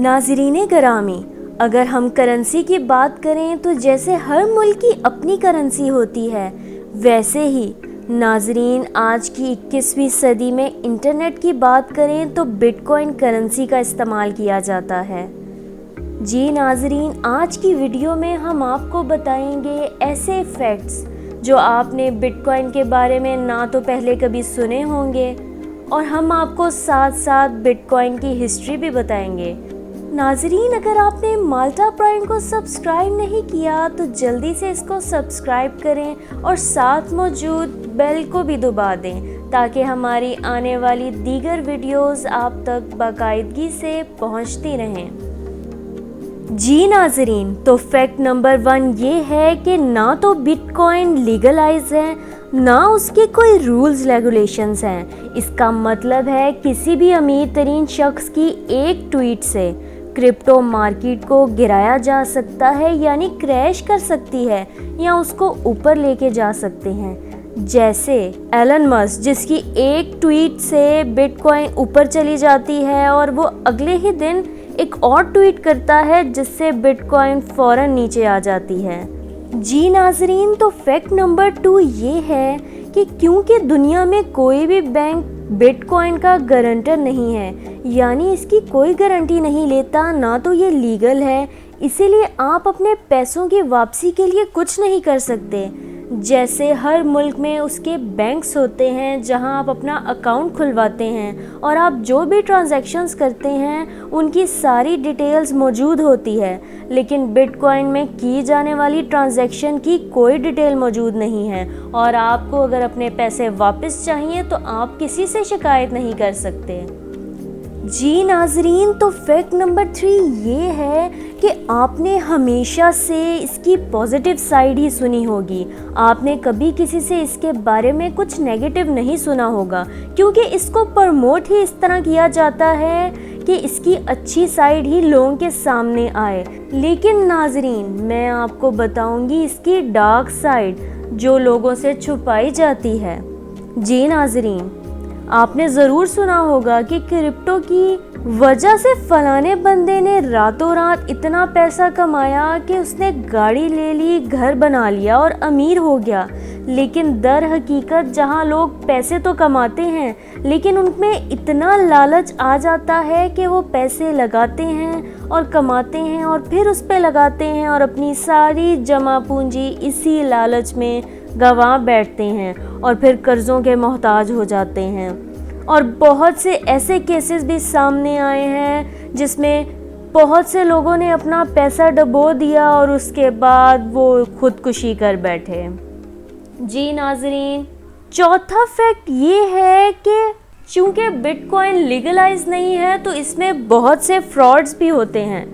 ناظرین گرامی، اگر ہم کرنسی کی بات کریں تو جیسے ہر ملک کی اپنی کرنسی ہوتی ہے، ویسے ہی ناظرین آج کی 21ویں صدی میں انٹرنیٹ کی بات کریں تو بٹ کوائن کرنسی کا استعمال کیا جاتا ہے۔ جی ناظرین، آج کی ویڈیو میں ہم آپ کو بتائیں گے ایسے فیکٹس جو آپ نے بٹ کوائن کے بارے میں نہ تو پہلے کبھی سنے ہوں گے، اور ہم آپ کو ساتھ ساتھ بٹ کوائن کی ہسٹری بھی بتائیں گے۔ ناظرین، اگر آپ نے مالٹا پرائم کو سبسکرائب نہیں کیا تو جلدی سے اس کو سبسکرائب کریں اور ساتھ موجود بیل کو بھی دبا دیں تاکہ ہماری آنے والی دیگر ویڈیوز آپ تک باقاعدگی سے پہنچتی رہیں۔ جی ناظرین، تو فیکٹ نمبر 1 یہ ہے کہ نہ تو بٹ کوائن لیگلائز ہے، نہ اس کے کوئی رولز ریگولیشنز ہیں۔ اس کا مطلب ہے کسی بھی امیر ترین شخص کی ایک ٹویٹ سے کرپٹو مارکیٹ کو گرایا جا سکتا ہے، یعنی کریش کر سکتی ہے یا اس کو اوپر لے کے جا سکتے ہیں۔ جیسے ایلن مسک، جس کی ایک ٹویٹ سے بٹ کوائن اوپر چلی جاتی ہے اور وہ اگلے ہی دن ایک اور ٹویٹ کرتا ہے جس سے بٹ کوائن فوراً نیچے آ جاتی ہے۔ جی ناظرین، تو فیکٹ نمبر 2 یہ ہے کہ کیونکہ دنیا میں کوئی بھی بینک بٹ کوائن کا گارنٹر نہیں ہے، یعنی اس کی کوئی گارنٹی نہیں لیتا، نہ تو یہ لیگل ہے، اسی لیے آپ اپنے پیسوں کی واپسی کے لیے کچھ نہیں کر سکتے۔ جیسے ہر ملک میں اس کے بینکس ہوتے ہیں جہاں آپ اپنا اکاؤنٹ کھلواتے ہیں اور آپ جو بھی ٹرانزیکشنز کرتے ہیں ان کی ساری ڈیٹیلز موجود ہوتی ہے، لیکن بٹ کوائن میں کی جانے والی ٹرانزیکشن کی کوئی ڈیٹیل موجود نہیں ہے، اور آپ کو اگر اپنے پیسے واپس چاہیے تو آپ کسی سے شکایت نہیں کر سکتے۔ جی ناظرین، تو فیکٹ نمبر 3 یہ ہے کہ آپ نے ہمیشہ سے اس کی پازیٹیو سائیڈ ہی سنی ہوگی، آپ نے کبھی کسی سے اس کے بارے میں کچھ نیگیٹو نہیں سنا ہوگا، کیونکہ اس کو پروموٹ ہی اس طرح کیا جاتا ہے کہ اس کی اچھی سائیڈ ہی لوگوں کے سامنے آئے۔ لیکن ناظرین، میں آپ کو بتاؤں گی اس کی ڈارک سائیڈ جو لوگوں سے چھپائی جاتی ہے۔ جی ناظرین، آپ نے ضرور سنا ہوگا کہ کرپٹو کی وجہ سے فلانے بندے نے راتوں رات اتنا پیسہ کمایا کہ اس نے گاڑی لے لی، گھر بنا لیا اور امیر ہو گیا۔ لیکن در حقیقت جہاں لوگ پیسے تو کماتے ہیں لیکن ان میں اتنا لالچ آ جاتا ہے کہ وہ پیسے لگاتے ہیں اور کماتے ہیں اور پھر اس پہ لگاتے ہیں اور اپنی ساری جمع پونجی اسی لالچ میں گنوا بیٹھتے ہیں اور پھر قرضوں کے محتاج ہو جاتے ہیں۔ اور بہت سے ایسے کیسز بھی سامنے آئے ہیں جس میں بہت سے لوگوں نے اپنا پیسہ ڈبو دیا اور اس کے بعد وہ خودکشی کر بیٹھے۔ جی ناظرین، چوتھا فیکٹ یہ ہے کہ چونکہ بٹ کوائن لیگلائز نہیں ہے تو اس میں بہت سے فراڈز بھی ہوتے ہیں۔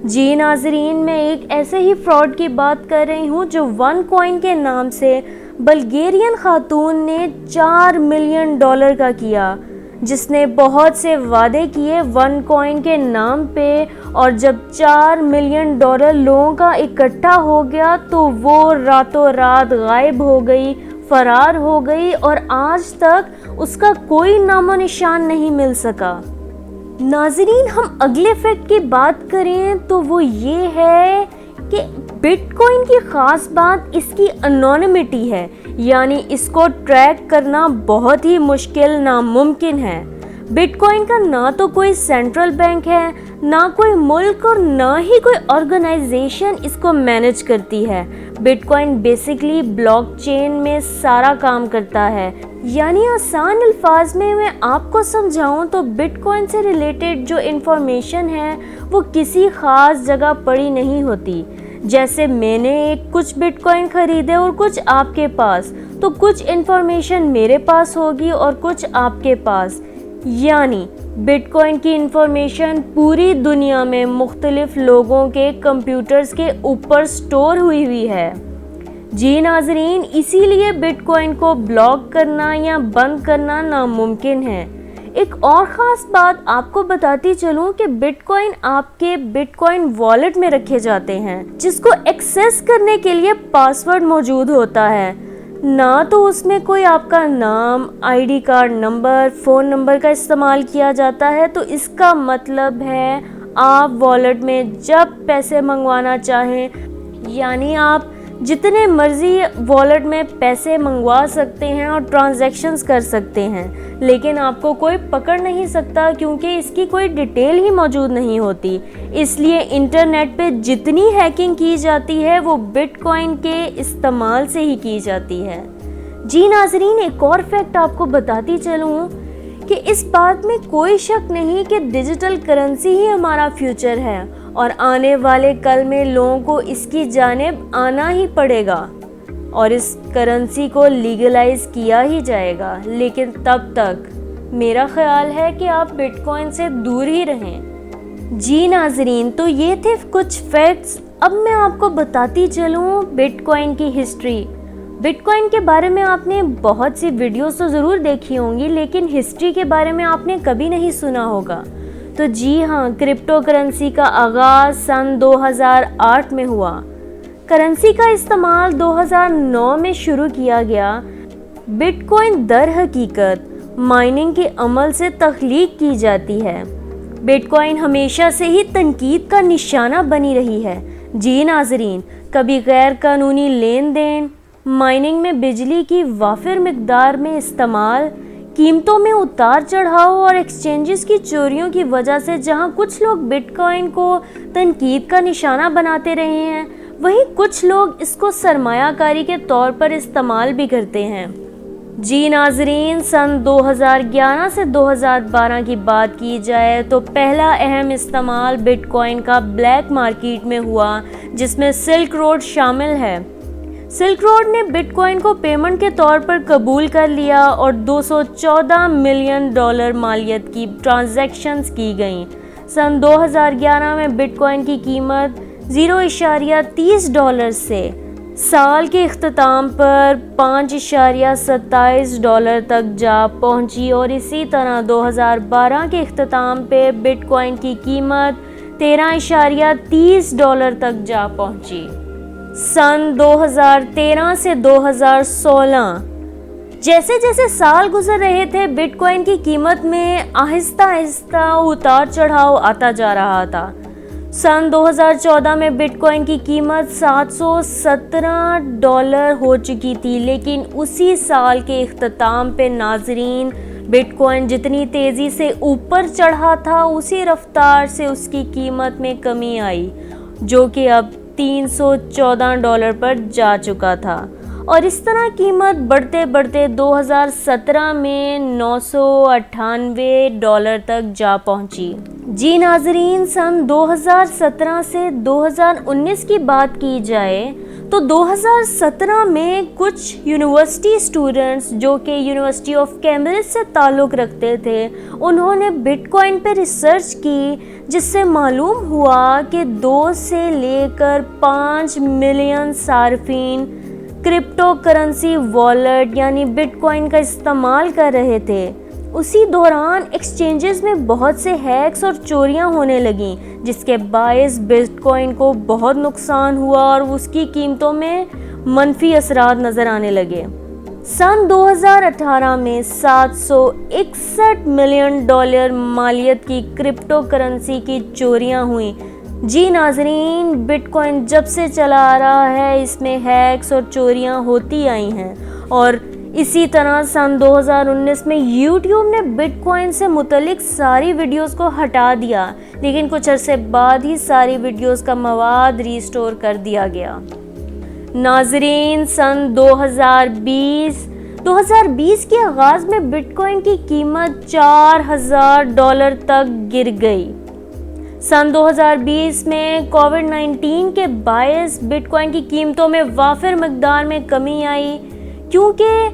جی ناظرین، میں ایک ایسے ہی فراڈ کی بات کر رہی ہوں جو ون کوائن کے نام سے بلگیرین خاتون نے $4 ملین کا کیا، جس نے بہت سے وعدے کیے ون کوائن کے نام پہ، اور جب $4 ملین لوگوں کا اکٹھا ہو گیا تو وہ راتوں رات غائب ہو گئی، فرار ہو گئی، اور آج تک اس کا کوئی نام و نشان نہیں مل سکا۔ ناظرین، ہم اگلے فیکٹ کی بات کریں تو وہ یہ ہے کہ بٹ کوائن کی خاص بات اس کی انونیمٹی ہے، یعنی اس کو ٹریک کرنا بہت ہی مشکل، ناممکن ہے۔ بٹ کوائن کا نہ تو کوئی سینٹرل بینک ہے، نہ کوئی ملک، اور نہ ہی کوئی آرگنائزیشن اس کو مینیج کرتی ہے۔ Bitcoin basically blockchain میں سارا کام کرتا ہے، یعنی آسان الفاظ میں آپ کو سمجھاؤں تو بٹ کوائن سے ریلیٹڈ جو انفارمیشن ہے وہ کسی خاص جگہ پڑی نہیں ہوتی۔ جیسے میں نے کچھ بٹ کوائن خریدے اور کچھ آپ کے پاس، تو کچھ انفارمیشن میرے پاس ہوگی اور کچھ آپ کے پاس، یعنی بٹ کوائن کی انفارمیشن پوری دنیا میں مختلف لوگوں کے کمپیوٹرز کے اوپر سٹور ہوئی ہے۔ جی ناظرین، اسی لیے بٹ کوائن کو بلاک کرنا یا بند کرنا ناممکن ہے۔ ایک اور خاص بات آپ کو بتاتی چلوں کہ بٹ کوائن آپ کے بٹ کوائن والیٹ میں رکھے جاتے ہیں، جس کو ایکسیس کرنے کے لیے پاس ورڈ موجود ہوتا ہے، نہ تو اس میں کوئی آپ کا نام، I D card number, phone number کا استعمال کیا جاتا ہے۔ تو اس کا مطلب ہے آپ والٹ میں جب پیسے منگوانا چاہیں، یعنی آپ جتنے مرضی والٹ میں پیسے منگوا سکتے ہیں اور ٹرانزیکشنز کر سکتے ہیں، لیکن آپ کو کوئی پکڑ نہیں سکتا کیونکہ اس کی کوئی ڈیٹیل ہی موجود نہیں ہوتی۔ اس لیے انٹرنیٹ پہ جتنی ہیکنگ کی جاتی ہے وہ بٹ کوائن کے استعمال سے ہی کی جاتی ہے۔ جی ناظرین، ایک اور فیکٹ آپ کو بتاتی چلوں کہ اس بات میں کوئی شک نہیں کہ ڈیجیٹل کرنسی ہی ہمارا فیوچر ہے اور آنے والے کل میں لوگوں کو اس کی جانب آنا ہی پڑے گا اور اس کرنسی کو لیگلائز کیا ہی جائے گا، لیکن تب تک میرا خیال ہے کہ آپ بٹ کوائن سے دور ہی رہیں۔ جی ناظرین، تو یہ تھے کچھ فیکٹس۔ اب میں آپ کو بتاتی چلوں بٹ کوائن کی ہسٹری۔ بٹ کوائن کے بارے میں آپ نے بہت سی ویڈیوز تو ضرور دیکھی ہوں گی، لیکن ہسٹری کے بارے میں آپ نے کبھی نہیں سنا ہوگا۔ تو جی ہاں، کرپٹو کرنسی کا آغاز سن 2008 میں ہوا۔ کرنسی کا استعمال 2009 میں شروع کیا گیا۔ بٹ کوائن در حقیقت مائننگ کے عمل سے تخلیق کی جاتی ہے۔ بٹ کوائن ہمیشہ سے ہی تنقید کا نشانہ بنی رہی ہے۔ جی ناظرین، کبھی غیر قانونی لین دین، مائننگ میں بجلی کی وافر مقدار میں استعمال، قیمتوں میں اتار چڑھاؤ اور ایکسچینجز کی چوریوں کی وجہ سے جہاں کچھ لوگ بٹ کوائن کو تنقید کا نشانہ بناتے رہے ہیں، وہیں کچھ لوگ اس کو سرمایہ کاری کے طور پر استعمال بھی کرتے ہیں۔ جی ناظرین، سن 2011 سے 2012 کی بات کی جائے تو پہلا اہم استعمال بٹ کوائن کا بلیک مارکیٹ میں ہوا، جس میں سلک روڈ شامل ہے۔ سلک روڈ نے بٹ کوائن کو پیمنٹ کے طور پر قبول کر لیا اور $214 ملین مالیت کی ٹرانزیکشنز کی گئیں۔ سن 2011 میں بٹ کوائن کی قیمت $0.30 سے سال کے اختتام پر $5.27 تک جا پہنچی اور اسی طرح 2012 کے اختتام پہ بٹ کوائن کی قیمت $13.30 تک جا پہنچی۔ سن 2013 سے 2016 جیسے جیسے سال گزر رہے تھے، بٹ کوائن کی قیمت میں آہستہ آہستہ اتار چڑھاؤ آتا جا رہا تھا۔ سن 2014 میں بٹ کوائن کی قیمت $717 ہو چکی تھی، لیکن اسی سال کے اختتام پہ ناظرین، بٹ کوائن جتنی تیزی سے اوپر چڑھا تھا اسی رفتار سے اس کی قیمت میں کمی آئی، جو کہ اب $314 پر جا چکا تھا، اور اس طرح قیمت بڑھتے بڑھتے 2017 میں $998 تک جا پہنچی۔ جی ناظرین، سن 2017 سے 2019 کی بات کی جائے تو 2017 میں کچھ یونیورسٹی اسٹوڈنٹس جو کہ یونیورسٹی آف کیمبرج سے تعلق رکھتے تھے، انہوں نے بٹ کوائن پہ ریسرچ کی، جس سے معلوم ہوا کہ 2 سے لے کر 5 ملین صارفین کرپٹو کرنسی والٹ یعنی بٹ کوائن کا استعمال کر رہے تھے۔ اسی دوران ایکسچینجز میں بہت سے ہیکس اور چوریاں ہونے لگیں، جس کے باعث بٹ کوائن کو بہت نقصان ہوا اور اس کی قیمتوں میں منفی اثرات نظر آنے لگے۔ سن 2018 میں $761 ملین مالیت کی کرپٹو کرنسی کی چوریاں ہوئیں۔ جی ناظرین، بٹ کوائن جب سے چلا آ رہا ہے اس میں ہیکس اور چوریاں ہوتی آئی ہیں، اور اسی طرح سن 2019 میں یوٹیوب نے بٹ کوائن سے متعلق ساری ویڈیوز کو ہٹا دیا، لیکن کچھ عرصے بعد ہی ساری ویڈیوز کا مواد ریسٹور کر دیا گیا۔ ناظرین، سن 2020 کے آغاز میں بٹ کوائن کی قیمت $4000 تک گر گئی۔ سن 2020 میں کووڈ-19 کے باعث بٹ کوائن کی قیمتوں میں وافر مقدار میں کمی آئی، کیونکہ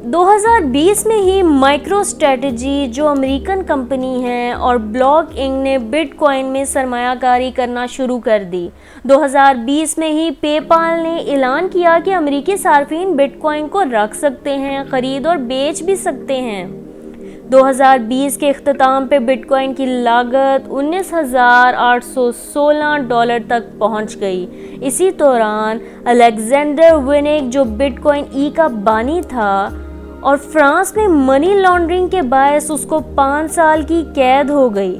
2020 میں ہی مائکرو اسٹریٹجی جو امریکن کمپنی ہے اور بلاک انک نے بٹ کوائن میں سرمایہ کاری کرنا شروع کر دی۔ 2020 میں ہی پے پال نے اعلان کیا کہ امریکی صارفین بٹ کوائن کو رکھ سکتے ہیں، خرید اور بیچ بھی سکتے ہیں۔ 2020 کے اختتام پہ بٹ کوائن کی لاگت $19,816 تک پہنچ گئی۔ اسی دوران الیگزینڈر ونک جو بٹ کوائن ای کا بانی تھا اور فرانس میں منی لانڈرنگ کے باعث اس کو 5 سال کی قید ہو گئی۔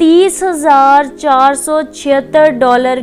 $30,476